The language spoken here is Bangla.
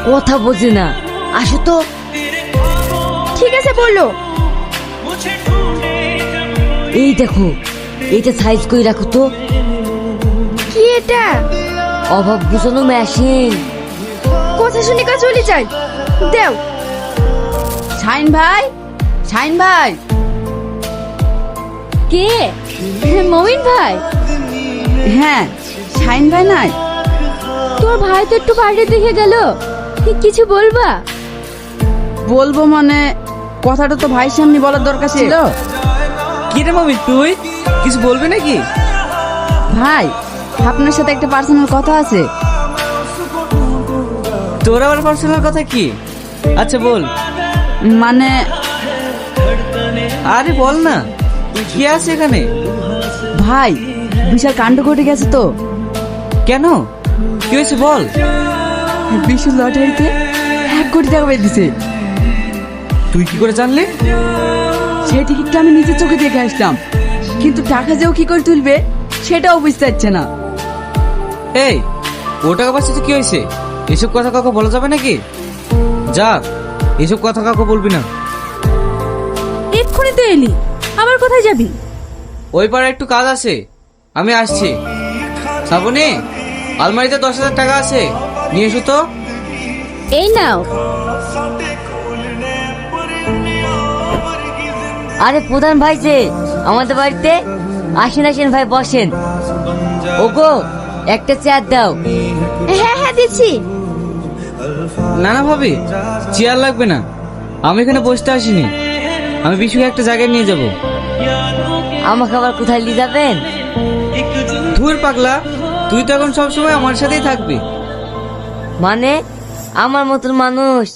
কথা বোঝে না, আসো তো। ঠিক আছে বললো। এই দেখো, এটা সাইজ করে রাখো তো। কি এটা? অভাব বুঝানো মেশিন। কথা শুনে কাজ চলে যায়। দেও। শাইন ভাই, শাইন ভাই। কে? মমিন ভাই? হ্যাঁ, শাইন ভাই নাই? তোর ভাই তো একটু বাইরে দেখে গেল, কিছু বলবা? বলবো মানে, কথাটা তো ভাইয়ের সামনে বলার দরকার ছিল। কি রে মামি, তুই কিছু বলবি নাকি? ভাই, আপনার সাথে একটা পার্সোনাল কথা আছে। তোর আবার পার্সোনাল কথা কি? আচ্ছা বল। মানে, আরে বল না, কি আছে এখানে? ভাই বিশাল কাণ্ড ঘটে গেছে তো। কেন, কি হয়েছে বল। বিশাল লটারিতে 1 কোটি টাকা পেয়ে দিছে। তুই কি করে জানলি? সেই টিকিটটা আমি নিজের চোখে দেখে আসলাম, কিন্তু টাকা যেও কি করে তুলবে সেটাও বুঝতে পারছে না। এই, ও টাকা পাচ্ছে কি হয়েছে? এসব কথা কাউকে বলা যাবে নাকি? যাক, এসব কথা কাউকে বলবি না। এক্ষুনি তো এলি, আবার কোথায় যাবি? ওই পাড়ায় একটু কাজ আছে, আমি আসছি। শ্রাবণী, আলমারিতে 10,000 টাকা আছে, নিয়ে এসো তো। এই নাও। আরে প্রধান ভাই যে আমাদের বাড়িতে, আসেন আসেন ভাই, বসেন। ওগো, একটা চেয়ার দাও। হ্যাঁ হ্যাঁ দিচ্ছি। না না ভাবি, চেয়ার লাগবে না, আমি এখানে বসতে আসিনি। আমি বিশুকে একটা জায়গায় নিয়ে যাব। আমাকে আবার কোথায় নিয়ে যাবেন? ধুর পাগলা, তুই তো এখন সবসময় আমার সাথেই থাকবি। মানে আমার মতন মানুষ